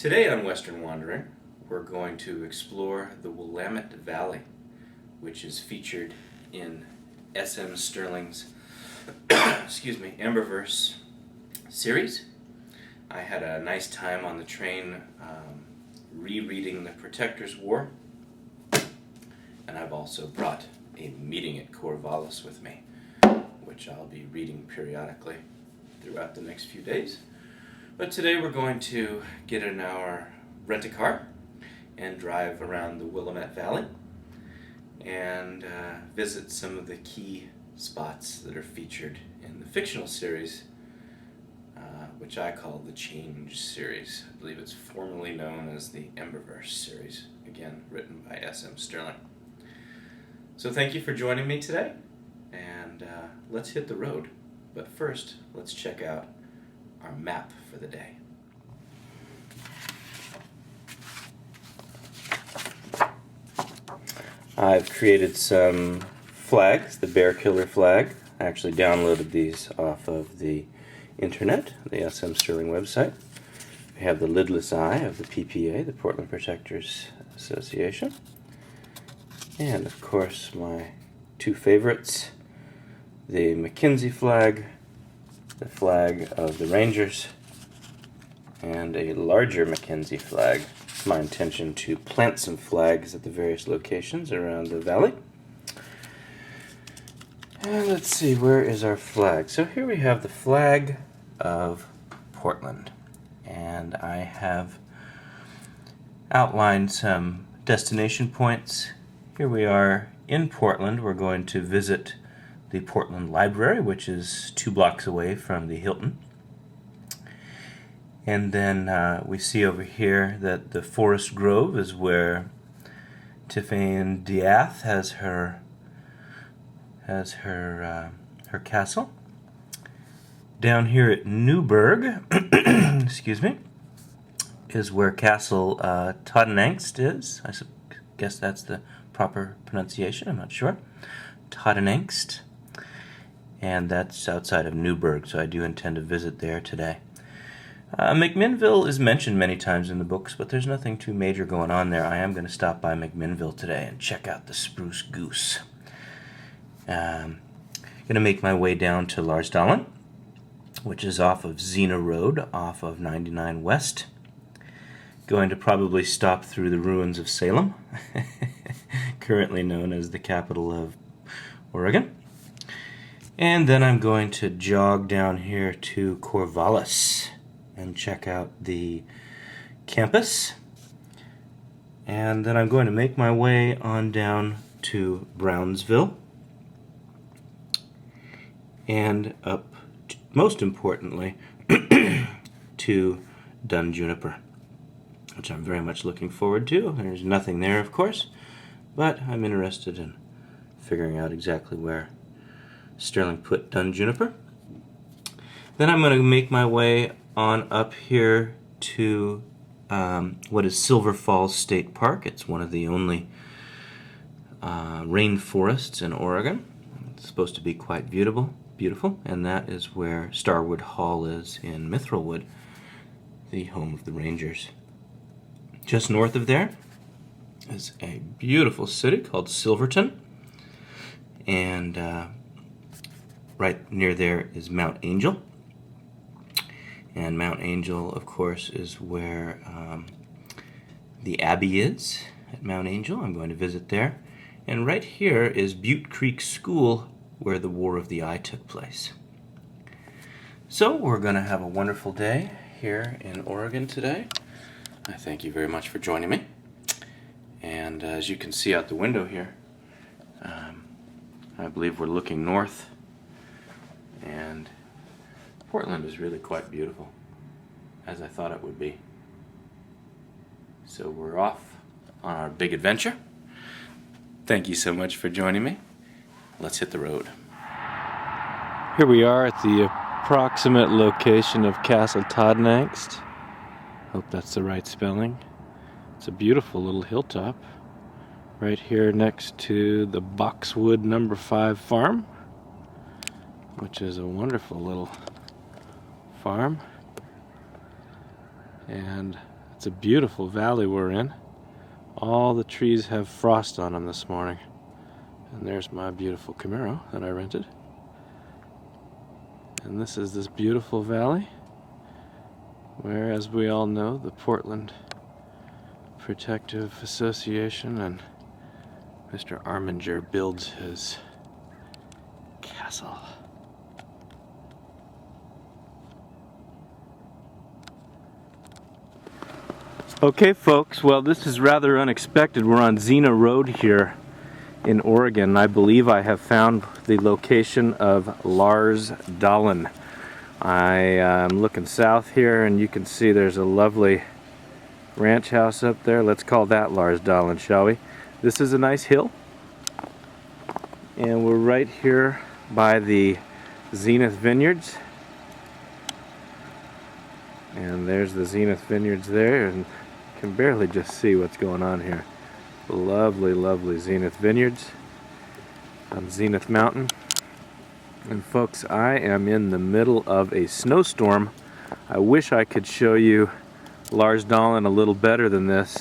Today on Western Wandering, we're going to explore the Willamette Valley, which is featured in S.M. Stirling's Emberverse series. I had a nice time on the train rereading The Protector's War, and I've also brought a meeting at Corvallis with me, which I'll be reading periodically throughout the next few days. But today we're going to get in our rent-a-car and drive around the Willamette Valley and visit some of the key spots that are featured in the fictional series, which I call the Change series. I believe it's formerly known as the Emberverse series, again written by S.M. Stirling. So thank you for joining me today, and let's hit the road. But first, let's check out our map for the day. I've created some flags, the Bear Killer flag. I actually downloaded these off of the internet, the SM Stirling website. We have the lidless eye of the PPA, the Portland Protectors Association. And of course my two favorites, the Mackenzie flag, the flag of the Rangers, and a larger Mackenzie flag. It's my intention to plant some flags at the various locations around the valley. And let's see, where is our flag? So here we have the flag of Portland, and I have outlined some destination points. Here we are in Portland. We're going to visit the Portland Library, which is 2 blocks away from the Hilton. And then we see over here that the Forest Grove is where Tiffany Diath has her castle. Down here at Newburgh, excuse me, is where Castle Todenangst is. I guess that's the proper pronunciation, I'm not sure. Todenangst. And that's outside of Newburgh, so I do intend to visit there today. McMinnville is mentioned many times in the books, but there's nothing too major going on there. I am going to stop by McMinnville today and check out the Spruce Goose. Going to make my way down to Larsdalen, which is off of Xena Road, off of 99 West. Going to probably stop through the ruins of Salem, currently known as the capital of Oregon. And then I'm going to jog down here to Corvallis and check out the campus. And then I'm going to make my way on down to Brownsville and up, most importantly, to Dunjuniper, which I'm very much looking forward to. There's nothing there, of course, but I'm interested in figuring out exactly where Stirling put Dunjuniper. Then I'm going to make my way on up here to what is Silver Falls State Park. It's one of the only rainforests in Oregon. It's supposed to be quite beautiful, and that is where Starwood Hall is in Mithrilwood, the home of the Rangers. Just north of there is a beautiful city called Silverton, and right near there is Mount Angel. And Mount Angel, of course, is where the Abbey is at Mount Angel. I'm going to visit there. And right here is Butte Creek School, where the War of the Eye took place. So we're going to have a wonderful day here in Oregon today. I thank you very much for joining me. And as you can see out the window here, I believe we're looking north, and Portland is really quite beautiful, as I thought it would be. So we're off on our big adventure. Thank you so much for joining me. Let's hit the road. Here we are at the approximate location of Castle Todenangst. Hope that's the right spelling. It's a beautiful little hilltop right here next to the Boxwood No. 5 farm, which is a wonderful little farm. And It's a beautiful valley we're in. All the trees have frost on them this morning. And there's my beautiful Camaro that I rented. And this is this beautiful valley where, as we all know, the Portland Protective Association and Mr. Arminger builds his castle. Okay folks, well this is rather unexpected. We're on Xena Road here in Oregon. I believe I have found the location of Larsdalen. I am looking south here and you can see there's a lovely ranch house up there. Let's call that Larsdalen, shall we? This is a nice hill. And we're right here by the Zenith Vineyards. And there's the Zenith Vineyards there, and you can barely just see what's going on here. Lovely, lovely Zenith Vineyards on Zenith Mountain. And folks, I am in the middle of a snowstorm. I wish I could show you Larsdalen a little better than this,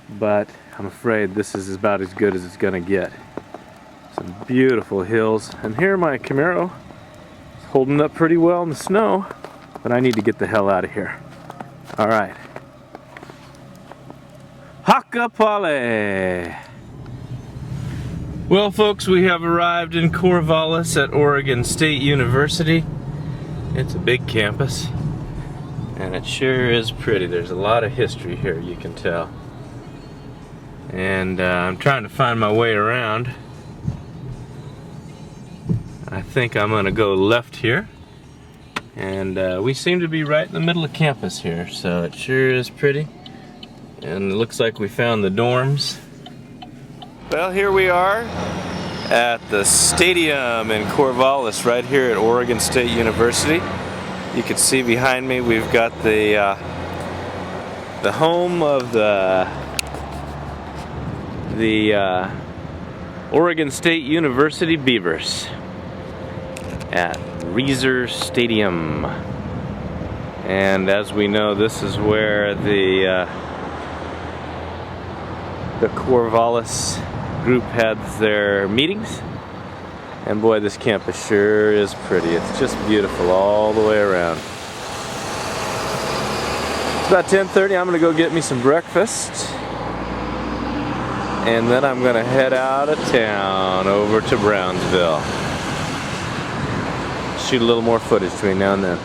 but I'm afraid this is about as good as it's gonna get. Some beautiful hills, and here my Camaro is holding up pretty well in the snow, but I need to get the hell out of here. Alright. Hakapale! Well folks, we have arrived in Corvallis at Oregon State University. It's a big campus, and it sure is pretty. There's a lot of history here, you can tell. And I'm trying to find my way around. I think I'm gonna go left here. And we seem to be right in the middle of campus here, so it sure is pretty. And it looks like we found the dorms. Well, here we are at the stadium in Corvallis, right here at Oregon State University. You can see behind me we've got the home of the Oregon State University Beavers at Reeser Stadium. And as we know, this is where the Corvallis group had their meetings. And boy, this campus sure is pretty. It's just beautiful all the way around. It's about 10:30. I'm gonna go get me some breakfast, and then I'm gonna head out of town over to Brownsville. Shoot a little more footage between now and then.